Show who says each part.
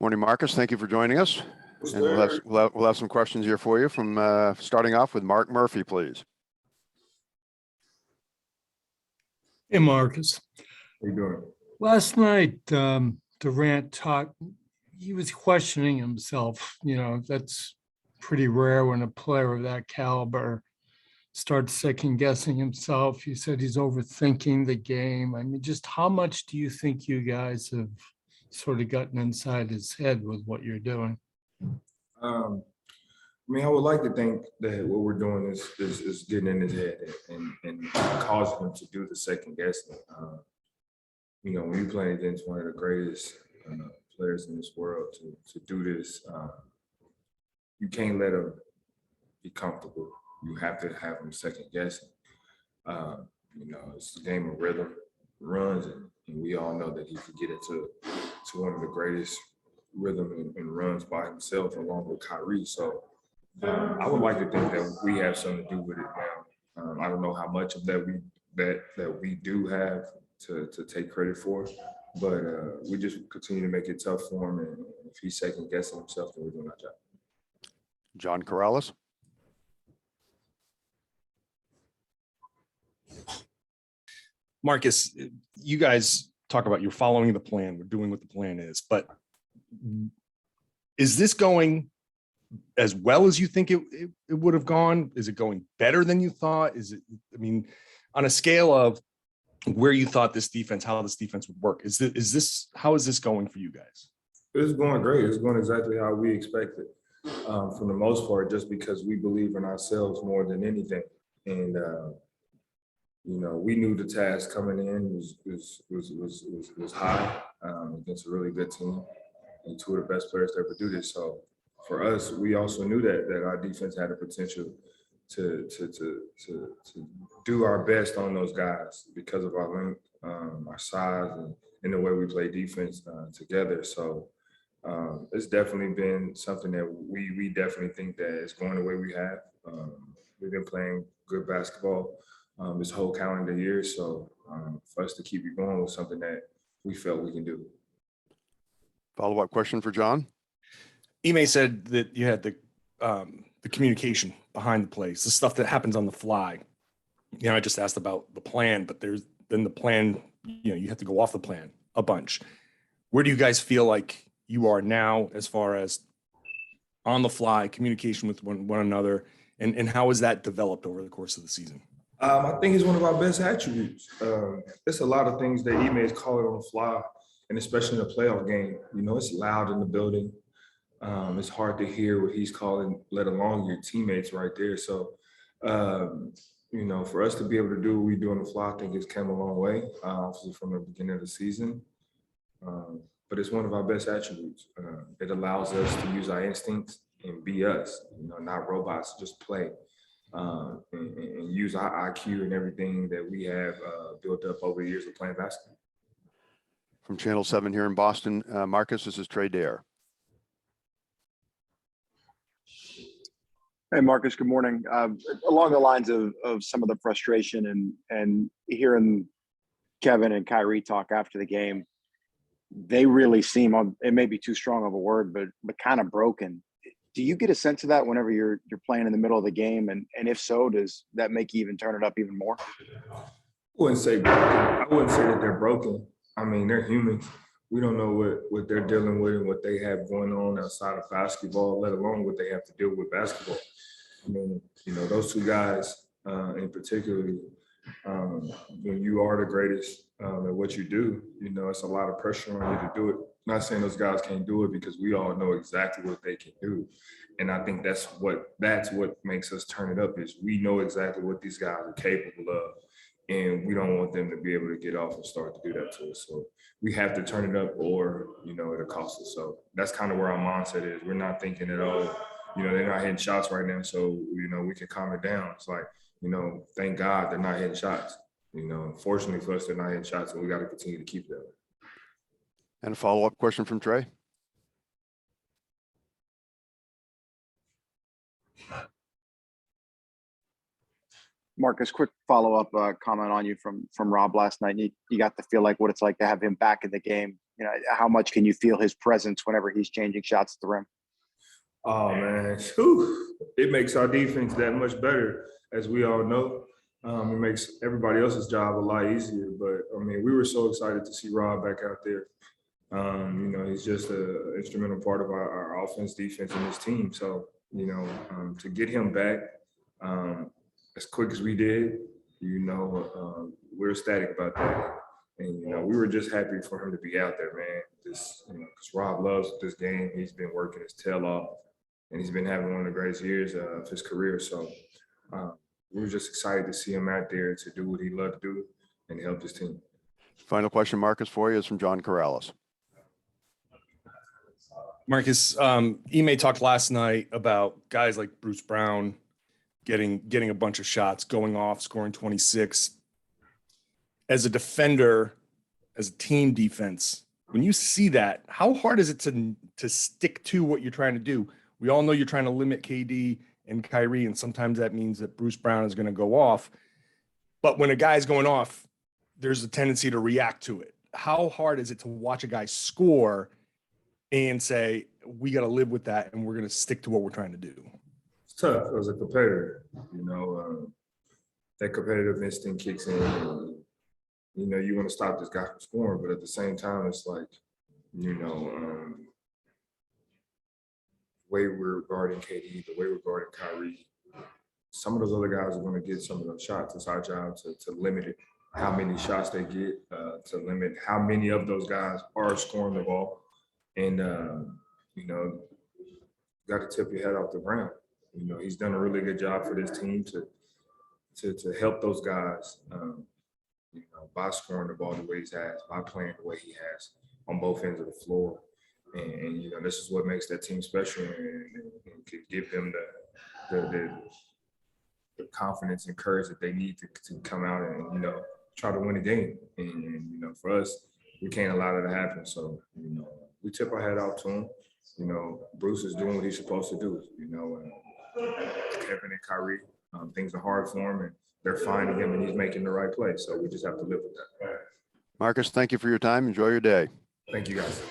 Speaker 1: Morning, Marcus. Thank you for joining us. And we'll have some questions here for you from starting off with Mark Murphy, please.
Speaker 2: Hey, Marcus.
Speaker 3: How you doing?
Speaker 2: Last night, Durant talked, he was questioning himself. You know, that's pretty rare when a player of that caliber starts second guessing himself. He said he's overthinking the game. I mean, just how much do you think you guys have sort of gotten inside his head with what you're doing?
Speaker 3: I mean, I would like to think that what we're doing is getting in his head and causing him to do the second guessing. You know, when you play against one of the greatest players in this world to do this, you can't let him be comfortable. You have to have him second guessing. You know, it's a game of rhythm, runs, and we all know that he could get into one of the greatest rhythm and runs by himself along with Kyrie. So I would like to think that we have something to do with it now. I don't know how much of that we do have to take credit for, but we just continue to make it tough for him. And if he's second guessing himself, then we're doing our job.
Speaker 1: John Corrales.
Speaker 4: Marcus, you guys talk about you're following the plan. We're doing what the plan is, but is this going as well as you think it would have gone? Is it going better than you thought? Is it, I mean, on a scale of where you thought this defense, how this defense would work, how is this going for you guys?
Speaker 3: It's going great. It's going exactly how we expected, for the most part, just because we believe in ourselves more than anything. And you know, we knew the task coming in was high against a really good team and two of the best players to ever do this. So for us, we also knew that our defense had the potential to do our best on those guys because of our length, our size, and the way we play defense together. So it's definitely been something that we definitely think that it's going the way we have. We've been playing good basketball this whole calendar year. So for us to keep it going was something that we felt we can do.
Speaker 1: Follow-up question for John.
Speaker 4: Ime said that you had the communication behind the plays, the stuff that happens on the fly. You know, I just asked about the plan, but there's then the plan, you know, you have to go off the plan a bunch. Where do you guys feel like you are now as far as on the fly communication with one another, and how has that developed over the course of the season?
Speaker 3: I think it's one of our best attributes. There's a lot of things that Ime is calling on the fly, and especially in a playoff game. You know, it's loud in the building. It's hard to hear what he's calling, let alone your teammates right there. So, you know, for us to be able to do what we do on the fly, I think it's come a long way, obviously from the beginning of the season. But it's one of our best attributes. It allows us to use our instincts and be us, you know, not robots, just play. And use our IQ and everything that we have built up over the years of playing basketball.
Speaker 1: From Channel 7 here in Boston, Marcus, this is Trey Dare.
Speaker 5: Hey, Marcus, good morning. Along the lines of some of the frustration and hearing Kevin and Kyrie talk after the game, they really seem, it may be too strong of a word, but kind of broken. Do you get a sense of that whenever you're playing in the middle of the game? And if so, does that make you even turn it up even more?
Speaker 3: I wouldn't say broken. I wouldn't say that they're broken. I mean, they're humans. We don't know what they're dealing with and what they have going on outside of basketball, let alone what they have to deal with basketball. I mean, you know, those two guys in particular, when you are the greatest at what you do, you know, it's a lot of pressure on you to do it. I'm not saying those guys can't do it, because we all know exactly what they can do. And I think that's what makes us turn it up, is we know exactly what these guys are capable of. And we don't want them to be able to get off and start to do that to us. So we have to turn it up, or, you know, it'll cost us. So that's kind of where our mindset is. We're not thinking at all, you know, they're not hitting shots right now, so, you know, we can calm it down. It's like, you know, thank God they're not hitting shots. You know, unfortunately for us, they're not hitting shots, and we got to continue to keep that.
Speaker 1: And a follow-up question from Trey.
Speaker 5: Marcus, quick follow-up comment on you from Rob last night. You got to feel like what it's like to have him back in the game You know, how much can you feel his presence whenever he's changing shots at the rim?
Speaker 3: Oh man, whew. It makes our defense that much better, as we all know. It makes everybody else's job a lot easier. But I mean, we were so excited to see Rob back out there. You know, he's just an instrumental part of our offense, defense, and his team. So, you know, to get him back as quick as we did, you know, we're ecstatic about that. And, you know, we were just happy for him to be out there, man. Just, you know, because Rob loves this game. He's been working his tail off, and he's been having one of the greatest years of his career. So we were just excited to see him out there to do what he loved to do and help his team.
Speaker 1: Final question, Marcus, for you is from John Corrales.
Speaker 4: Marcus, Ime talked last night about guys like Bruce Brown getting a bunch of shots, going off, scoring 26. As a defender, as a team defense, when you see that, how hard is it to stick to what you're trying to do? We all know you're trying to limit KD and Kyrie, and sometimes that means that Bruce Brown is going to go off. But when a guy's going off, there's a tendency to react to it. How hard is it to watch a guy score and say, we got to live with that and we're going to stick to what we're trying to do?
Speaker 3: It's tough as a competitor, you know, that competitive instinct kicks in. And, you know, you want to stop this guy from scoring, but at the same time, it's like, you know, the way we're guarding KD, the way we're guarding Kyrie, some of those other guys are going to get some of those shots. It's our job to limit it, how many shots they get, to limit how many of those guys are scoring the ball. And, you know, got to tip your head off the ground. You know, he's done a really good job for this team to help those guys, you know, by scoring the ball the way he has, by playing the way he has on both ends of the floor. And you know, this is what makes that team special and could give them the confidence and courage that they need to come out and, you know, try to win a game. And you know, for us, we can't allow that to happen. So, you know, we tip our head out to him. You know, Bruce is doing what he's supposed to do. You know, Kevin and Kyrie, things are hard for him, and they're finding him, and he's making the right play. So we just have to live with that.
Speaker 1: Marcus, thank you for your time. Enjoy your day.
Speaker 3: Thank you, guys.